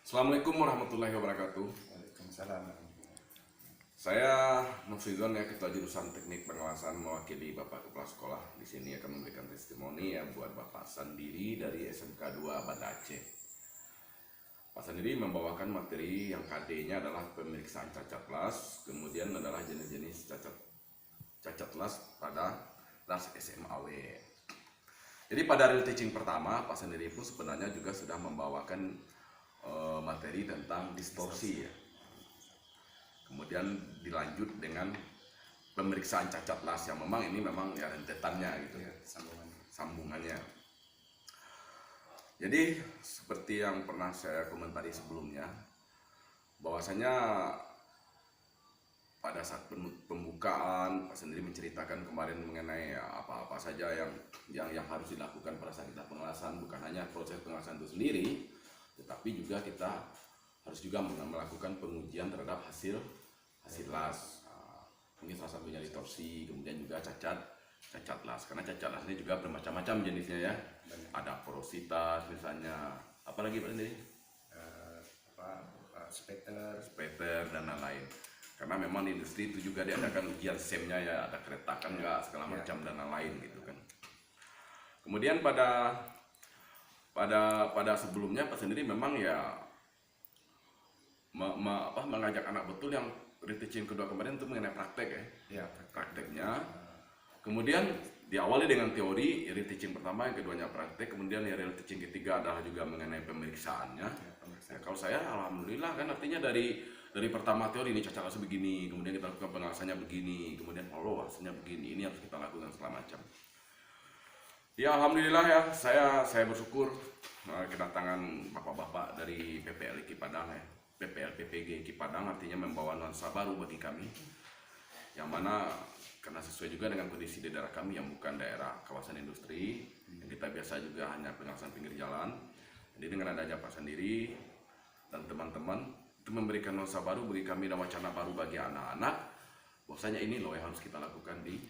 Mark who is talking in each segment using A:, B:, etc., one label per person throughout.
A: Assalamualaikum warahmatullahi wabarakatuh.
B: Waalaikumsalam.
A: Saya Nufrizon ya, ketua jurusan Teknik Pengawasan, mewakili Bapak Kepala Sekolah. Di sini akan memberikan testimoni ya buat Bapak Sandiri dari SMK 2 Banda Aceh. Pak Sandiri membawakan materi yang KD-nya adalah pemeriksaan cacat las, kemudian adalah jenis-jenis cacat las pada las SMAW. Jadi pada real teaching pertama, Pak Sandiri pun sebenarnya juga sudah membawakan materi tentang distorsi ya. Kemudian dilanjut dengan pemeriksaan cacat las yang memang ini memang ya rentetannya gitu ya, sambungannya. Jadi seperti yang pernah saya komentari sebelumnya, bahwasanya pada saat pembukaan Pak sendiri menceritakan kemarin mengenai apa-apa saja yang harus dilakukan pada saat kita pengelasan, bukan hanya proses pengelasan itu sendiri, tetapi juga kita harus juga melakukan pengujian terhadap hasil las. Mungkin salah satunya distorsi, kemudian juga cacat las, karena cacat las ini juga bermacam-macam jenisnya ya. Ada porositas misalnya, apalagi Pak Sendiri? Spatter dan lain-lain. Karena memang di industri itu juga diadakan ujian SEM-nya ya, ada keretakan nggak segala macam dan lain-lain gitu kan. Kemudian pada sebelumnya Pak sendiri memang ya mengajak anak betul yang reteaching kedua kemarin itu mengenai praktek ya, prakteknya. Kemudian diawali dengan teori reteaching pertama, yang keduanya praktek, kemudian ya reteaching ketiga adalah juga mengenai pemeriksaannya. Ya, kalau saya alhamdulillah kan artinya dari pertama teori ini cacat las begini, kemudian kita lakukan pengelasannya begini, kemudian hasilnya begini, ini harus kita lakukan segala macam. Ya alhamdulillah ya, saya bersyukur kedatangan bapak-bapak dari PPL IKI Padang ya, PPL PPG IKI Padang, artinya membawa nuansa baru bagi kami, yang mana karena sesuai juga dengan kondisi di daerah kami yang bukan daerah kawasan industri, yang kita biasa juga hanya pengelasan pinggir jalan. Jadi dengan adanya Pak Sandiri dan teman-teman itu memberikan nuansa baru bagi kami dan wacana baru bagi anak-anak, bahwasanya ini loh yang harus kita lakukan di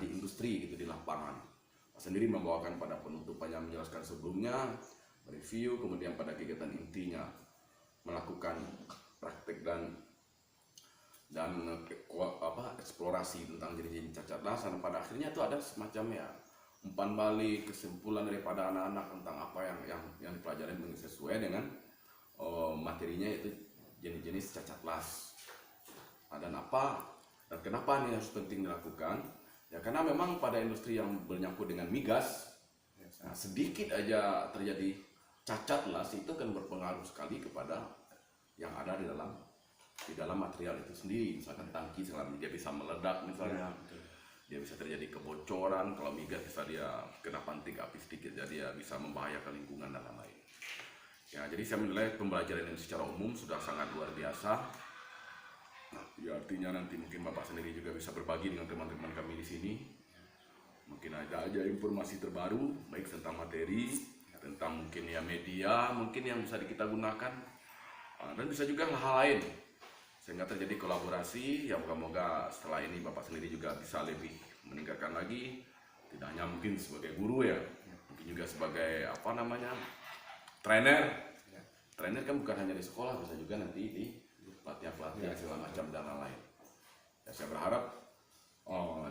A: industri gitu, di lapangan. Pak sendiri membawakan pada penutupan yang menjelaskan sebelumnya, review, kemudian pada kegiatan intinya melakukan praktek dan eksplorasi tentang jenis-jenis cacat las, dan pada akhirnya itu ada semacam ya umpan balik kesimpulan daripada anak-anak tentang apa yang dipelajari sesuai dengan materinya, yaitu jenis-jenis cacat las. Dan kenapa ini harus penting dilakukan? Ya karena memang pada industri yang bernyangkut dengan migas, sedikit aja terjadi cacat las itu kan berpengaruh sekali kepada yang ada di dalam material itu sendiri. Misalkan tangki selama dia bisa meledak misalnya, dia bisa terjadi kebocoran. Kalau migas bisa dia kena pantik api sedikit, jadi dia bisa membahayakan lingkungan dan lain-lain. Ya, jadi saya menilai pembelajaran ini secara umum sudah sangat luar biasa. Ya artinya nanti mungkin Bapak sendiri juga bisa berbagi dengan teman-teman kami di sini. Mungkin ada aja informasi terbaru baik tentang materi, tentang mungkin ya media mungkin yang bisa kita gunakan, dan bisa juga hal-hal lain sehingga terjadi kolaborasi. Ya moga-moga setelah ini Bapak sendiri juga bisa lebih meningkatkan lagi, tidak hanya mungkin sebagai guru ya, mungkin juga sebagai trainer kan bukan hanya di sekolah, bisa juga nanti di pelatihan segala macam dan lain-lain. Ya, saya berharap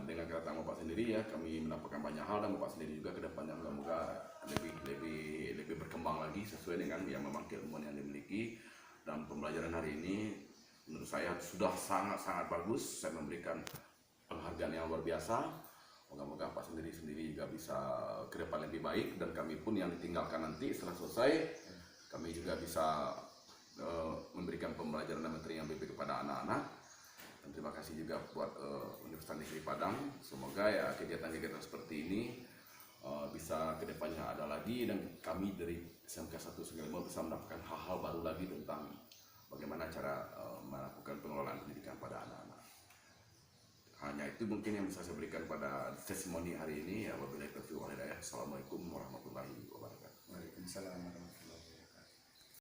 A: dengan kedatangan Bapak sendiri ya kami mendapatkan banyak hal, dan Bapak sendiri juga kedepannya moga-moga lebih berkembang lagi sesuai dengan yang memang keilmuan yang dimiliki. Dan pembelajaran hari ini menurut saya sudah sangat bagus. Saya memberikan penghargaan yang luar biasa. Moga-moga Pak sendiri juga bisa ke depan lebih baik, dan kami pun yang ditinggalkan nanti setelah selesai, kami juga bisa memberikan pembelajaran dan materi yang lebih kepada anak-anak. Dan terima kasih juga buat Universitas Negeri Padang. Semoga ya kegiatan-kegiatan seperti ini bisa kedepannya ada lagi, dan kami dari SMK 1 Segelimo bisa mendapatkan hal-hal baru lagi tentang bagaimana cara melakukan pengelolaan pendidikan pada anak-anak. Hanya itu mungkin yang bisa saya berikan pada testimoni hari ini. Ya wabillahi taufiq wal hidayah. Assalamualaikum warahmatullahi wabarakatuh.
B: Waalaikumsalam warahmatullahi wabarakatuh.